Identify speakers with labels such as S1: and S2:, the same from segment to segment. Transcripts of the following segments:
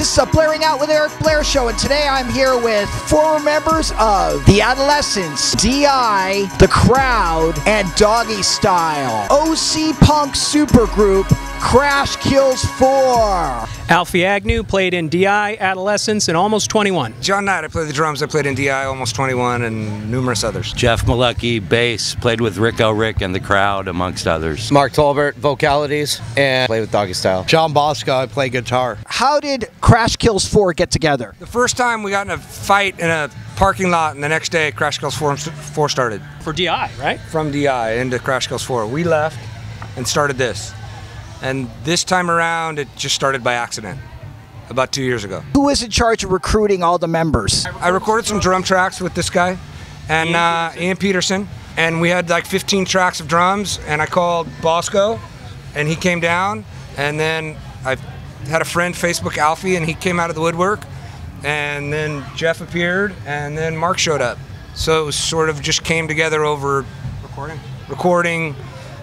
S1: This is a Blairing Out with Eric Blair show, and today I'm here with former members of the Adolescents, DI, The Crowd, and Doggy Style. OC Punk Supergroup, Crash Kills 4.
S2: Alfie Agnew played in DI, Adolescents, and Almost 21.
S3: John Knight, I played the drums. I played in DI, Almost 21, and numerous others.
S4: Jeff Milucky, bass, played with Rikk and The Crowd, amongst others.
S5: Mark Tolbert, vocalities, and played with Doggy Style.
S6: John Bosco, I play guitar.
S1: How did Crash Kills 4 get together?
S3: The first time we got in a fight in a parking lot, and the next day Crash Kills 4 started.
S2: For DI, right?
S3: From DI into Crash Kills 4. We left and started this. And this time around, it just started by accident, about 2 years ago.
S1: Who was in charge of recruiting all the members?
S3: I recorded some drum tracks with this guy, and Ian Peterson, and we had like 15 tracks of drums, and I called Bosco, and he came down, and then I had a friend, Facebook Alfie, and he came out of the woodwork, and then Jeff appeared, and then Mark showed up. So it was sort of just came together over recording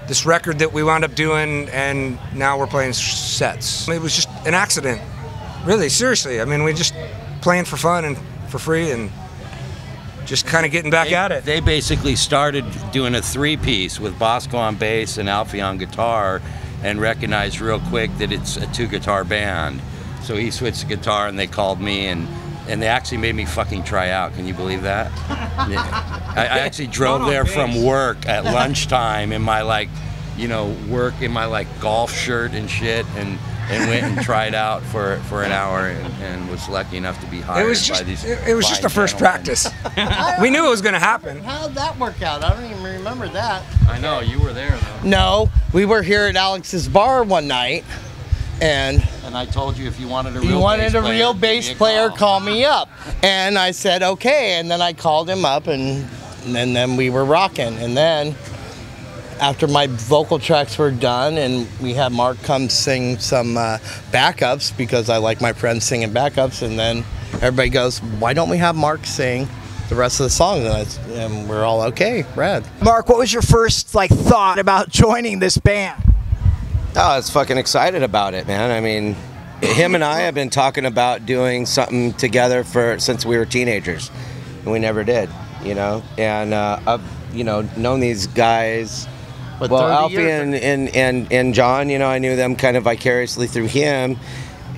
S3: this record that we wound up doing, and now we're playing sets. It was just an accident, really, seriously. I mean, we just playing for fun and for free and just kind of getting back at it.
S4: They basically started doing a three-piece with Bosco on bass and Alfie on guitar, and recognized real quick that it's a two-guitar band. So he switched to guitar, and they called me, and they actually made me fucking try out. Can you believe that? I actually drove there from work at lunchtime in my work in my golf shirt and shit, and went and tried out for an hour, and was lucky enough to be hired by these.
S3: It was just the first practice. We knew it was going to happen.
S6: How'd that work out? I don't even remember that.
S4: I know, you were there though.
S6: No, we were here at Alex's bar one night, and
S4: I told you if you wanted a real bass player,
S6: call me up. And I said okay, and then I called him up, and then we were rocking. And then after my vocal tracks were done, and we had Mark come sing some backups, because I like my friends singing backups, and then everybody goes, why don't we have Mark sing the rest of the songs? And we're all okay, rad.
S1: Mark, what was your first thought about joining this band?
S5: Oh, I was fucking excited about it, man. I mean, him and I have been talking about doing something together since we were teenagers, and we never did, And I've, known these guys. Well, Alfie and John, I knew them kind of vicariously through him,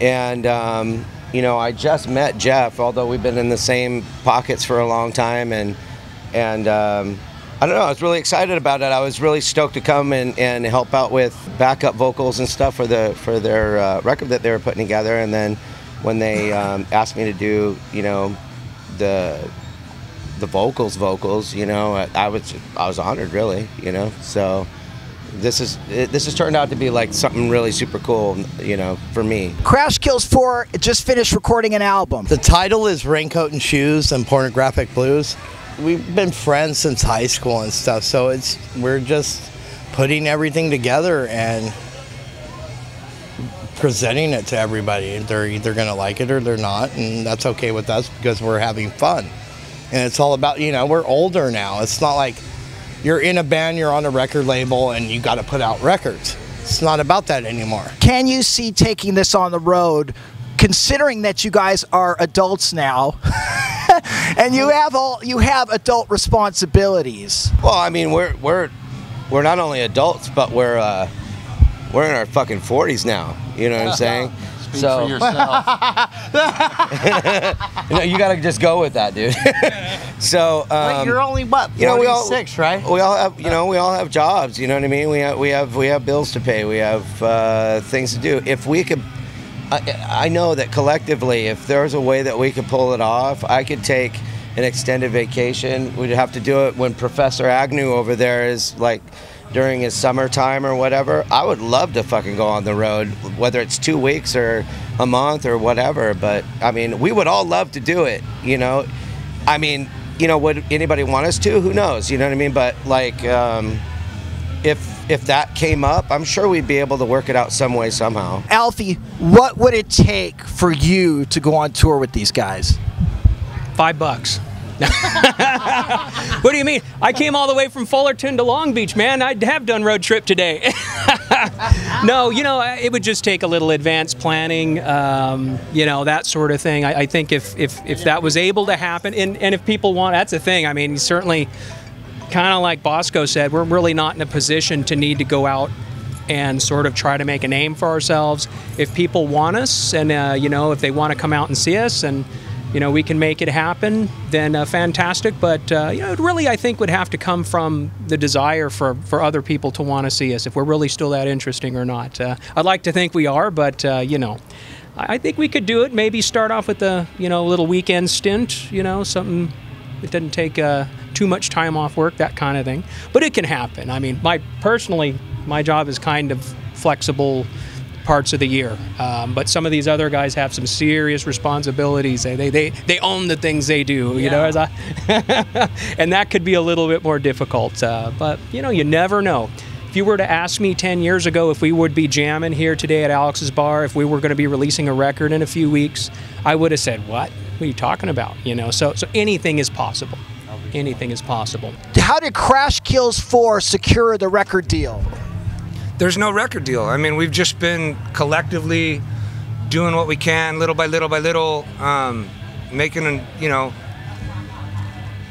S5: and I just met Jeff, although we've been in the same pockets for a long time, and I don't know, I was really excited about it. I was really stoked to come and help out with backup vocals and stuff for their record that they were putting together. And then when they asked me to do, the vocals, I was honored, really, So this has turned out to be something really super cool, for me.
S1: Crash Kills 4 just finished recording an album.
S6: The title is Raincoat and Shoes and Pornographic Blues. We've been friends since high school and stuff, so we're just putting everything together and presenting it to everybody. They're either going to like it or they're not, and that's okay with us because we're having fun. And it's all about, we're older now. It's not like you're in a band, you're on a record label, and you got to put out records. It's not about that anymore.
S1: Can you see taking this on the road, considering that you guys are adults now? And you have adult responsibilities.
S5: Well, I mean, we're not only adults, but we're in our fucking 40s now. You know what I'm saying?
S4: Speak for yourself.
S5: You gotta just go with that, dude. So
S6: wait, you're only what? 46, right?
S5: We all have, we all have jobs. You know what I mean? We have bills to pay. We have things to do. If we could. I know that collectively, if there's a way that we could pull it off, I could take an extended vacation. We'd have to do it when Professor Agnew over there is during his summertime or whatever. I would love to fucking go on the road, whether it's 2 weeks or a month or whatever. But I mean, we would all love to do it, I mean, would anybody want us to? Who knows? You know what I mean? But if that came up, I'm sure we'd be able to work it out some way, somehow.
S1: Alfie, what would it take for you to go on tour with these guys?
S2: $5. What do you mean? I came all the way from Fullerton to Long Beach, man. I have done road trip today. No, it would just take a little advanced planning, that sort of thing. I think if that was able to happen, and if people want, that's the thing. I mean, certainly, kind of like Bosco said, we're really not in a position to need to go out and sort of try to make a name for ourselves. If people want us, and if they want to come out and see us, and we can make it happen, then fantastic. But it really, I think, would have to come from the desire for other people to want to see us, if we're really still that interesting or not. I'd like to think we are, but I think we could do it. Maybe start off with a little weekend stint, something that doesn't take too much time off work, that kind of thing. But it can happen. I mean, my job is kind of flexible parts of the year, but some of these other guys have some serious responsibilities. They own the things they do, and that could be a little bit more difficult. But you never know. If you were to ask me 10 years ago if we would be jamming here today at Alex's Bar, if we were going to be releasing a record in a few weeks, I would have said, "What are you talking about?" So anything is possible. Anything is possible.
S1: How did Crash Kills 4 secure the record deal?
S3: There's no record deal. I mean, we've just been collectively doing what we can, little by little by little, making,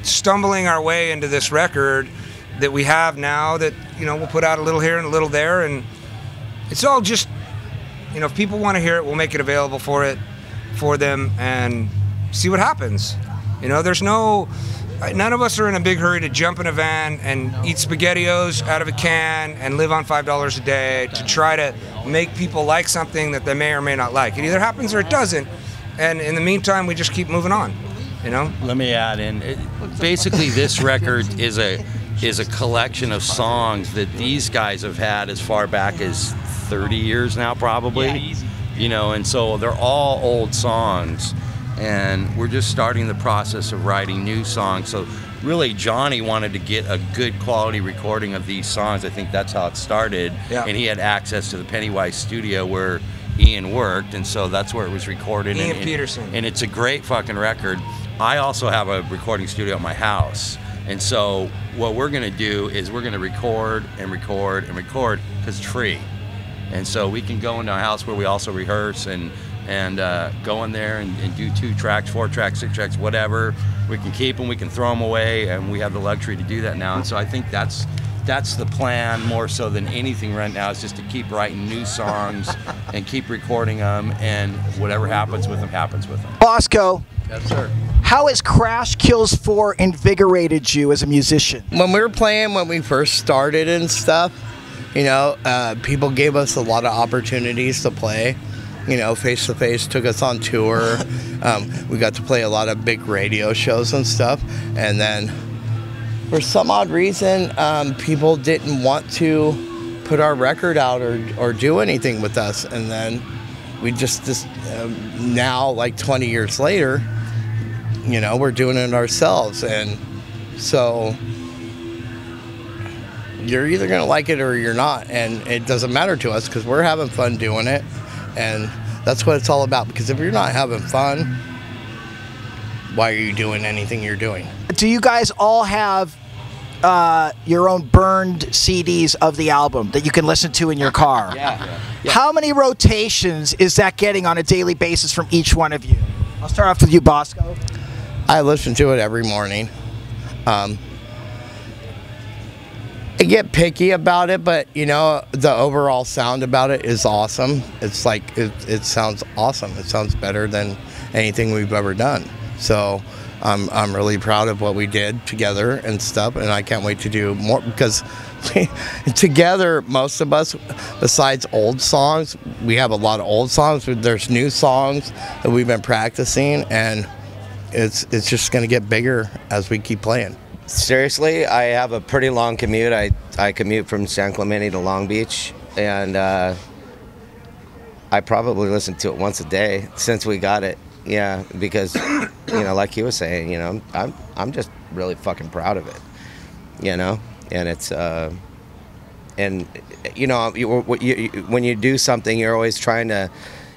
S3: stumbling our way into this record that we have now that, we'll put out a little here and a little there. And it's all just, if people want to hear it, we'll make it available for them and see what happens. None of us are in a big hurry to jump in a van and eat SpaghettiOs out of a can and live on $5 a day to try to make people like something that they may or may not like. It either happens or it doesn't. And in the meantime, we just keep moving on,
S4: Let me add in. Basically, this record is a collection of songs that these guys have had as far back as 30 years now, probably. Yeah, easy. And so they're all old songs. And we're just starting the process of writing new songs. So really, Johnny wanted to get a good quality recording of these songs. I think that's how it started. Yeah. And he had access to the Pennywise studio where Ian worked, and so that's where it was recorded.
S3: Ian Peterson.
S4: And it's a great fucking record. I also have a recording studio at my house. And so what we're going to do is we're going to record and record and record because it's free. And so we can go into a house where we also rehearse and go in there and do 2 tracks, 4 tracks, 6 tracks, whatever. We can keep them, we can throw them away, and we have the luxury to do that now. And so I think that's the plan more so than anything right now, is just to keep writing new songs and keep recording them, and whatever happens with them, happens with them.
S1: Bosco.
S4: Yes, sir.
S1: How has Crash Kills 4 invigorated you as a musician?
S6: When we were playing, when we first started and stuff, people gave us a lot of opportunities to play. Face to Face took us on tour. We got to play a lot of big radio shows and stuff. And then, for some odd reason, people didn't want to put our record out or do anything with us. And then we just now, like 20 years later, we're doing it ourselves. And so you're either going to like it or you're not. And it doesn't matter to us because we're having fun doing it. And that's what it's all about, because if you're not having fun, why are you doing anything you're doing?
S1: Do you guys all have your own burned CDs of the album that you can listen to in your car?
S5: Yeah.
S1: How many rotations is that getting on a daily basis from each one of you? I'll start off with you, Bosco.
S6: I listen to it every morning. I get picky about it, but the overall sound about it is awesome. It's like it sounds awesome. It sounds better than anything we've ever done. So I'm really proud of what we did together and stuff, and I can't wait to do more, because together, most of us, besides old songs, we have a lot of old songs. There's new songs that we've been practicing, and it's just going to get bigger as we keep playing.
S5: Seriously, I have a pretty long commute. I commute from San Clemente to Long Beach, and I probably listen to it once a day since we got it. Yeah, because like he was saying, I'm just really fucking proud of it. And it's when you do something, you're always trying to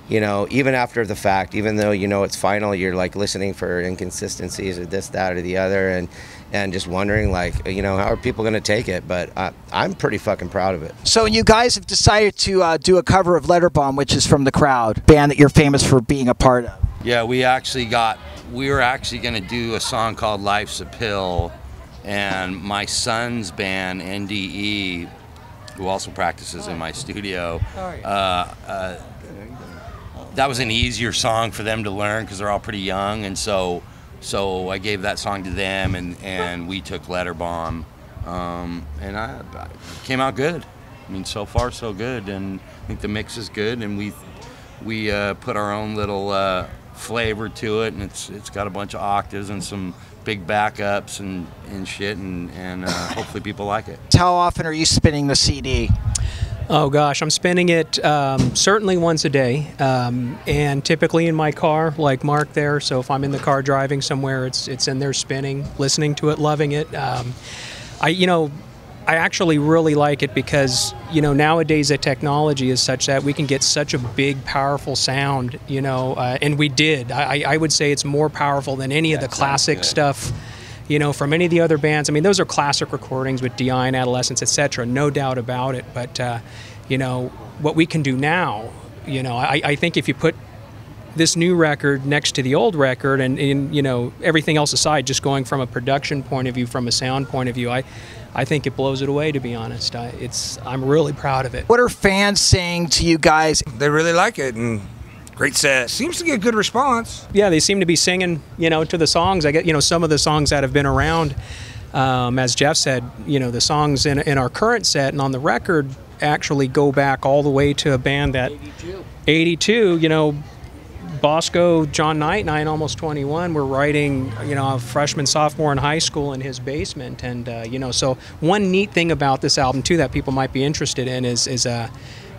S5: you know, even after the fact, even though you know it's final, you're like listening for inconsistencies or this, that, or the other, and just wondering, like, you know, how are people going to take it? But I'm pretty fucking proud of it.
S1: So you guys have decided to do a cover of Letterbomb, which is from The Crowd, band that you're famous for being a part of.
S4: Yeah, we were actually going to do a song called Life's a Pill, and my son's band, NDE, who also practices in my studio, that was an easier song for them to learn because they're all pretty young, and so I gave that song to them, and we took Letterbomb, and I came out good. I mean, so far so good, and I think the mix is good, and we put our own little flavor to it, and it's got a bunch of octaves and some big backups and shit, and hopefully people like it.
S1: How often are you spinning the CD?
S2: Oh gosh, I'm spinning it certainly once a day, and typically in my car, like Mark there. So if I'm in the car driving somewhere, it's in there spinning, listening to it, loving it. I actually really like it because, you know, nowadays the technology is such that we can get such a big, powerful sound, you know, and we did. I would say it's more powerful than any of the classic stuff, you know, from any of the other bands. I mean, those are classic recordings with DI and Adolescents, etc., no doubt about it. But, you know, what we can do now, you know, I think if you put this new record next to the old record and you know, everything else aside, just going from a production point of view, from a sound point of view, I think it blows it away, to be honest. I'm really proud of it.
S1: What are fans saying to you guys?
S3: They really like it, and great set. Seems to get good response.
S2: Yeah, they seem to be singing, you know, to the songs. I get, you know, some of the songs that have been around, as Jeff said, you know, the songs in our current set and on the record actually go back all the way to a band that 82, you know, Bosco, John Knight, and I, almost 21, were writing, you know, a freshman, sophomore in high school in his basement. And, you know, so one neat thing about this album, too, that people might be interested in is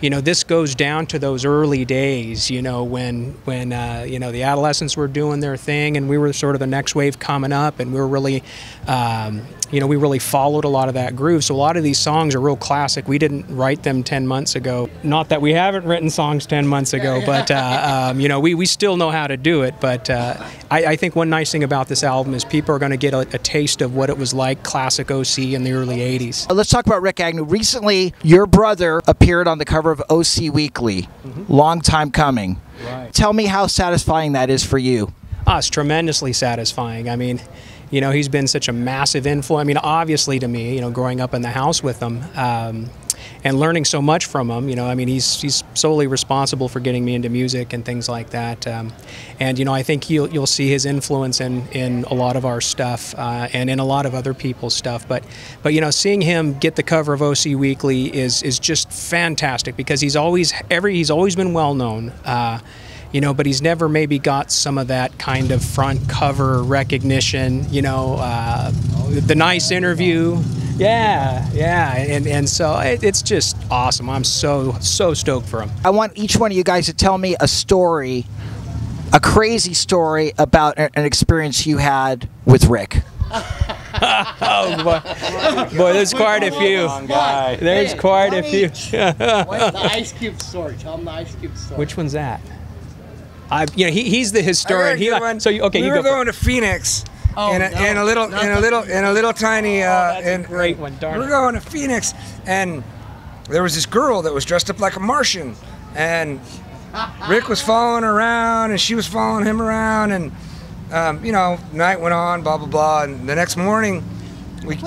S2: you know, this goes down to those early days, you know, when you know, the Adolescents were doing their thing and we were sort of the next wave coming up, and we were really, you know, we really followed a lot of that groove. So a lot of these songs are real classic. We didn't write them 10 months ago. Not that we haven't written songs 10 months ago, but, you know, we still know how to do it. But I think one nice thing about this album is people are going to get a taste of what it was like, classic OC in the early 80s.
S1: Let's talk about Rikk Agnew. Recently, your brother appeared on the cover of OC Weekly. Long time coming.
S2: Right.
S1: Tell me how satisfying that is for you.
S2: It's tremendously satisfying. I mean, you know, he's been such a massive influence. I mean, obviously to me, you know, growing up in the house with him and learning so much from him, you know, I mean, he's solely responsible for getting me into music and things like that. And, you know, I think you'll see his influence in a lot of our stuff and in a lot of other people's stuff. But you know, seeing him get the cover of OC Weekly is just fantastic, because he's always been well known. You know, but he's never maybe got some of that kind of front cover recognition, you know, the nice interview. Yeah, and so it's just awesome. I'm so stoked for him.
S1: I want each one of you guys to tell me a story, a crazy story about an experience you had with Rikk.
S2: Oh boy, there's quite a few. There's quite a few.
S6: The Ice Cube story. Tell him the Ice Cube story.
S2: Which one's that? You know, he's the historian.
S3: We were going to Phoenix in a little tiny.
S2: That's a great one. Darn it.
S3: We were going to Phoenix, and there was this girl that was dressed up like a Martian, and Rikk was following her around, and she was following him around, and you know, night went on, blah blah blah, and the next morning,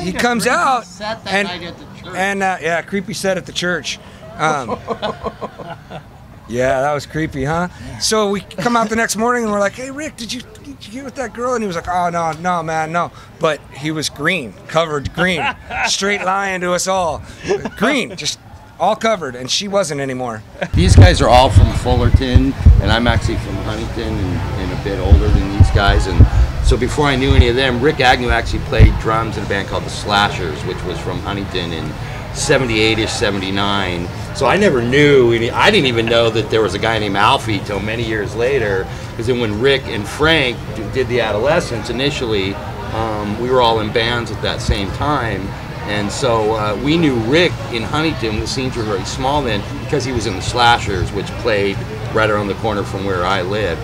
S3: he comes out, and yeah, creepy set at the church. Yeah, that was creepy, huh? So we come out the next morning and we're like, "Hey, Rikk, did you get with that girl?" And he was like, "Oh no, man, no." But he was green, covered green, straight lying to us all, green, just all covered, and she wasn't anymore.
S4: These guys are all from Fullerton, and I'm actually from Huntington and a bit older than these guys. And so before I knew any of them, Rikk Agnew actually played drums in a band called the Slashers, which was from Huntington in 78-ish, 79. So I never knew, I didn't even know that there was a guy named Alfie till many years later, because then when Rikk and Frank did the Adolescents initially, we were all in bands at that same time. And so we knew Rikk in Huntington. The scenes were very small then, because he was in the Slashers, which played right around the corner from where I lived,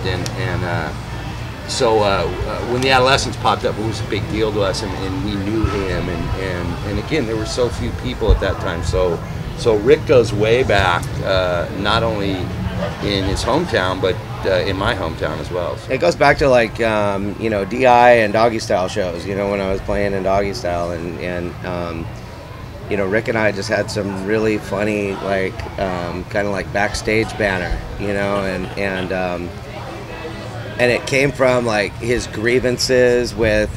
S4: so when the Adolescents popped up, it was a big deal to us, and we knew him, and again, there were so few people at that time. So Rikk goes way back, not only in his hometown, but in my hometown as well. So.
S5: It goes back to like you know, DI and Doggy Style shows. You know, when I was playing in Doggy Style, and you know, Rikk and I just had some really funny, like kind of like backstage banter. You know, and it came from like his grievances with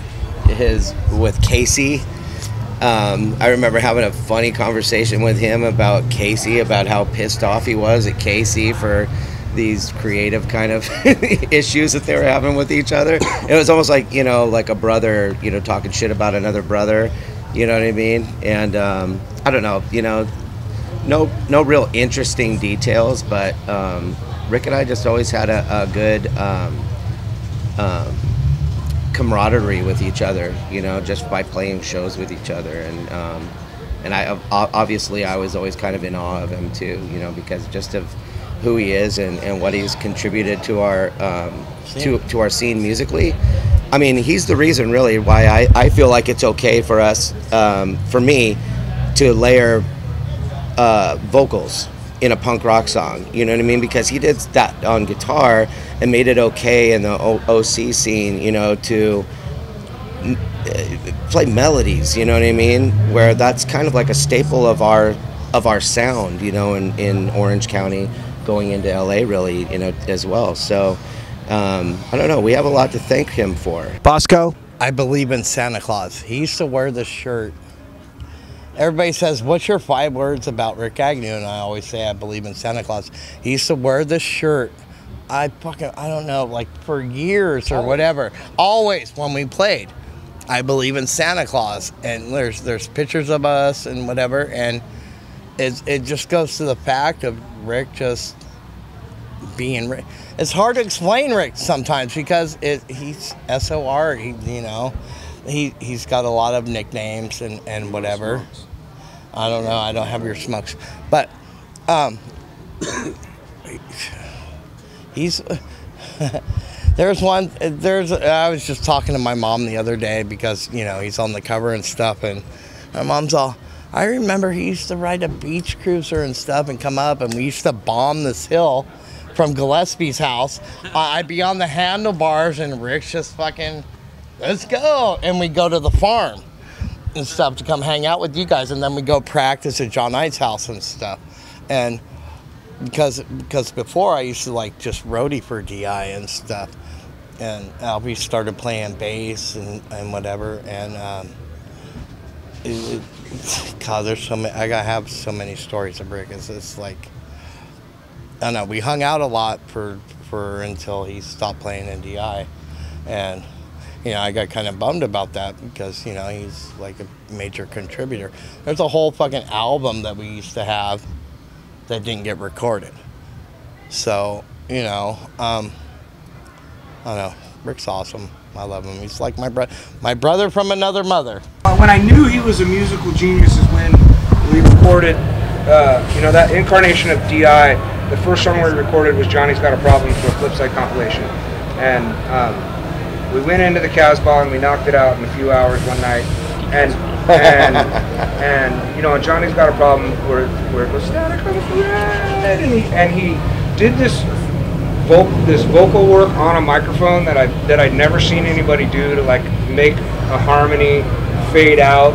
S5: Casey. I remember having a funny conversation with him about Casey, about how pissed off he was at Casey for these creative kind of issues that they were having with each other. It was almost like, you know, like a brother, you know, talking shit about another brother, you know what I mean? And I don't know, you know, no real interesting details, but Rikk and I just always had a good camaraderie with each other, you know, just by playing shows with each other, and I obviously I was always kind of in awe of him too, you know, because just of who he is and what he's contributed to our to our scene musically. I mean, he's the reason really why I feel like it's okay for us, for me, to layer vocals in a punk rock song, you know what I mean? Because he did that on guitar and made it okay in the OC scene, you know, to play melodies, you know what I mean? Where that's kind of like a staple of our sound, you know, in Orange County, going into LA really, you know, as well. So I don't know, we have a lot to thank him for.
S1: Bosco?
S6: I believe in Santa Claus. He used to wear this shirt. Everybody says, what's your 5 words about Rikk Agnew? And I always say, I believe in Santa Claus. He used to wear this shirt, I don't know, like for years or whatever. Always when we played, I believe in Santa Claus. And there's pictures of us and whatever. And it just goes to the fact of Rikk just being Rikk. It's hard to explain Rikk sometimes because he's SOR, you know. He's got a lot of nicknames and whatever. I don't know. I don't have your smokes, but he's I was just talking to my mom the other day because, you know, he's on the cover and stuff, and my mom's all, I remember he used to ride a beach cruiser and stuff and come up, and we used to bomb this hill from Gillespie's house. I'd be on the handlebars and Rick's just fucking, let's go, and we go to the farm and stuff to come hang out with you guys, and then we go practice at John Knight's house and stuff. And because before I used to like just roadie for DI and stuff, and Alfie started playing bass and whatever, and God, there's so many. I gotta have so many stories of Rikk. It's just like, I don't know. We hung out a lot for until he stopped playing in DI, and you know, I got kind of bummed about that because, you know, he's like a major contributor. There's a whole fucking album that we used to have that didn't get recorded. So, you know, I don't know. Rick's awesome. I love him. He's like my brother from another mother.
S3: When I knew he was a musical genius is when we recorded, you know, that incarnation of DI. The first song we recorded was Johnny's Got a Problem for a Flipside compilation. And we went into the Casbah and we knocked it out in a few hours one night, and you know, Johnny's Got a Problem where it goes static on the Brigade, and he did this vocal work on a microphone that I'd never seen anybody do, to like make a harmony fade out.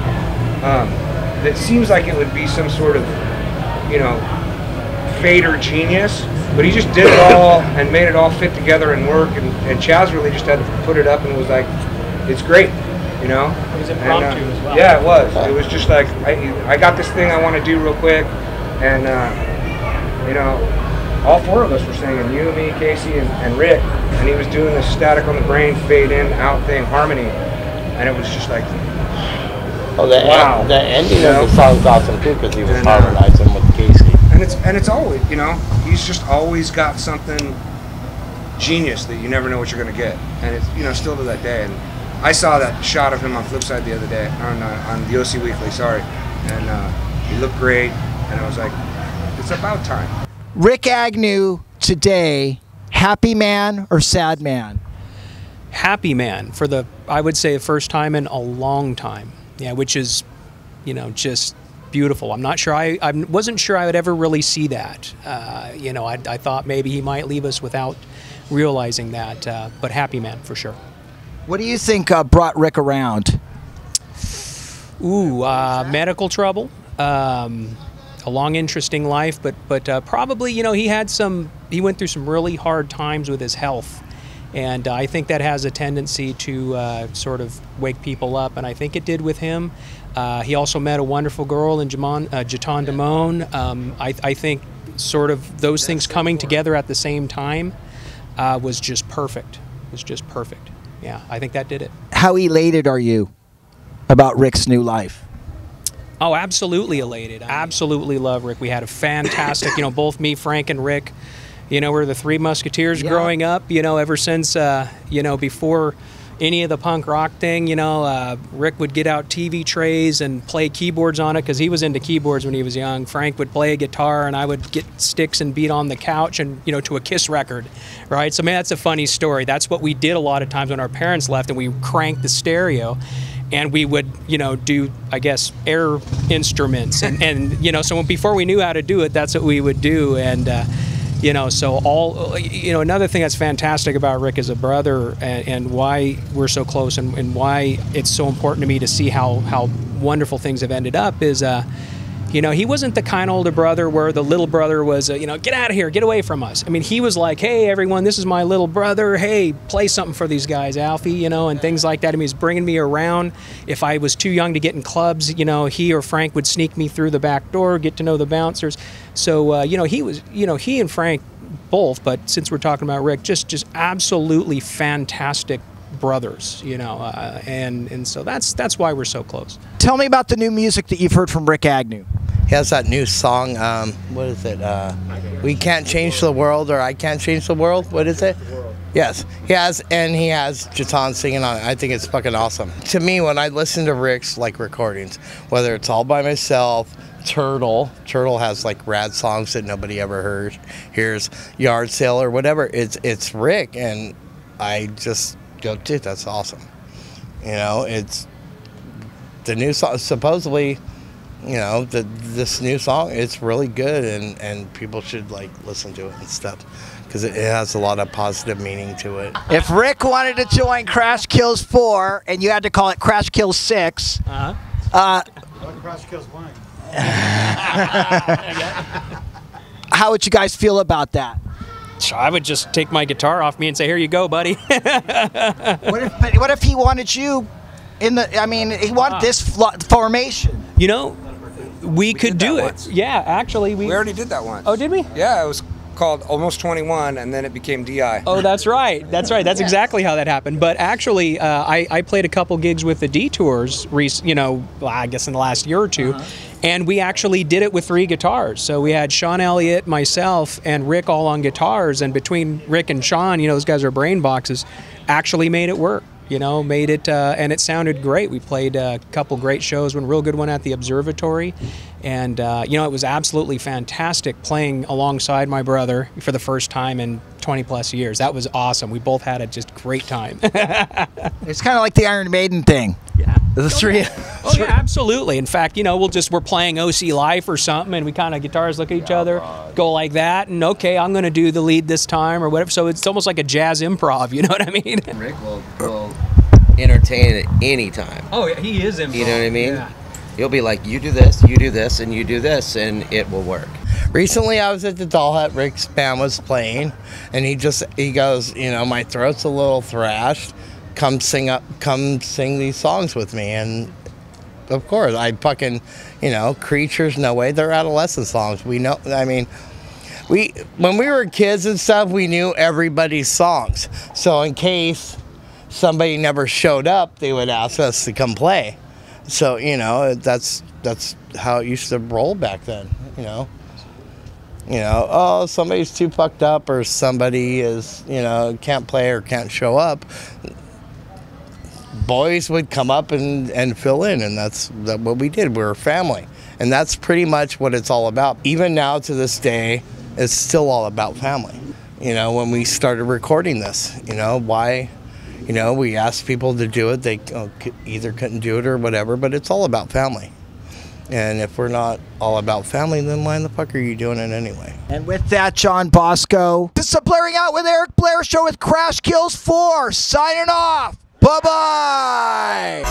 S3: That seems like it would be some sort of, you know, fader genius. But he just did it all and made it all fit together and work, and Chaz really just had to put it up and was like, it's great, you know?
S2: It was impromptu as well.
S3: Yeah, it was. It was just like, I got this thing I want to do real quick, and, you know, all 4 of us were singing, you, me, Casey, and Rikk, and he was doing this static on the brain, fade in, out thing, harmony, and it was just like,
S6: oh,
S3: wow.
S6: The ending of the song's awesome too because he was harmonizing with Casey.
S3: And it's always, you know, he's just always got something genius that you never know what you're gonna get, and it's, you know, still to that day. And I saw that shot of him on Flipside the other day on the OC Weekly, sorry, and he looked great, and I was like, it's about time.
S1: Rikk Agnew today, happy man or sad man?
S2: Happy man for I would say the first time in a long time. Yeah, which is, just beautiful. I'm not sure. I wasn't sure I would ever really see that. I thought maybe he might leave us without realizing that. But happy man for sure.
S1: What do you think brought Rikk around?
S2: Medical trouble. A long, interesting life, but probably, he went through some really hard times with his health. And I think that has a tendency to sort of wake people up, and I think it did with him. He also met a wonderful girl in Jaton Damone. I think sort of those things coming together at the same time was just perfect. Yeah, I think that did it.
S1: How elated are you about Rick's new life?
S2: Oh, absolutely elated. Absolutely love Rikk. We had a fantastic, both me, Frank, and Rikk. We're the three musketeers growing up, ever since, before any of the punk rock thing, Rikk would get out TV trays and play keyboards on it because he was into keyboards when he was young. Frank would play a guitar and I would get sticks and beat on the couch and, to a Kiss record, right? So, man, that's a funny story. That's what we did a lot of times when our parents left and we cranked the stereo. And we would, do, I guess, air instruments. And so before we knew how to do it, that's what we would do. And, another thing that's fantastic about Rikk as a brother and why we're so close and why it's so important to me to see how wonderful things have ended up is, he wasn't the kind of older brother where the little brother was, get out of here, get away from us. I mean, he was like, hey, everyone, this is my little brother. Hey, play something for these guys, Alfie, and things like that. I mean, he's bringing me around. If I was too young to get in clubs, he or Frank would sneak me through the back door, get to know the bouncers. So, he and Frank both, but since we're talking about Rikk, just absolutely fantastic brothers, and so that's why we're so close.
S1: Tell me about the new music that you've heard from Rikk Agnew.
S6: He has that new song, what is it? We Can't Change the World, or I Can't Change the World. What is it? Yes, he has Jaton singing on it. I think it's fucking awesome. To me, when I listen to Rick's recordings, whether it's All By Myself, Turtle has rad songs that nobody ever hears, Yard Sale or whatever. It's Rikk, and I just go, dude, that's awesome. It's the new song. Supposedly, this new song, it's really good, and people should listen to it and stuff because it has a lot of positive meaning to it.
S1: If Rikk wanted to join Crash Kills 4 and you had to call it Crash Kills 6,
S7: Crash Kills 1.
S1: How would you guys feel about that?
S2: I would just take my guitar off me and say, here you go, buddy.
S1: What if he wanted you he wanted this formation?
S2: We could do it. Once. Yeah, actually. We
S3: already did that once.
S2: Oh, did we?
S3: Yeah, it was called Almost 21, and then it became DI.
S2: Oh, that's right. That's exactly how that happened. But actually, I played a couple gigs with the Detours, I guess in the last year or two, and we actually did it with 3 guitars. So we had Sean Elliott, myself, and Rikk all on guitars, and between Rikk and Sean, those guys are brain boxes, actually made it work. Made it, and it sounded great. We played a couple great shows, one real good one at the Observatory, and it was absolutely fantastic playing alongside my brother for the first time in 20 plus years. That was awesome. We both had a just great time.
S1: It's kind of like the Iron Maiden thing.
S2: Yeah.
S1: The three.
S2: Oh yeah, absolutely. In fact, we're playing OC Life or something, and we kind of guitars look at each other, go like that, and okay, I'm going to do the lead this time or whatever. So it's almost like a jazz improv. You know what I mean?
S5: Rikk will entertain at any time.
S2: Oh yeah, he is improv.
S5: You know what I mean?
S2: Yeah.
S5: He'll be like, you do this, and you do this, and it will work.
S6: Recently, I was at the Doll Hut. Rick's band was playing, and he goes, my throat's a little thrashed. Come sing these songs with me. And of course, I fucking, Creatures, No Way, they're Adolescent songs. We know, when we were kids and stuff, we knew everybody's songs. So in case somebody never showed up, they would ask us to come play. So, that's how it used to roll back then, oh, somebody's too fucked up or somebody is, can't play or can't show up. Boys would come up and fill in, and that's what we did. We were a family, and that's pretty much what it's all about. Even now to this day, it's still all about family. you know, when we started recording this. You know, why, you know, we asked people to do it. They either couldn't do it or whatever, but it's all about family. And if we're not all about family, then why in the fuck are you doing it anyway?
S1: And with that, John Bosco, this is a Blairing Out with Eric Blair show with Crash Kills 4, signing off. Bye-bye.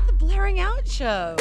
S8: The Blairing Out show.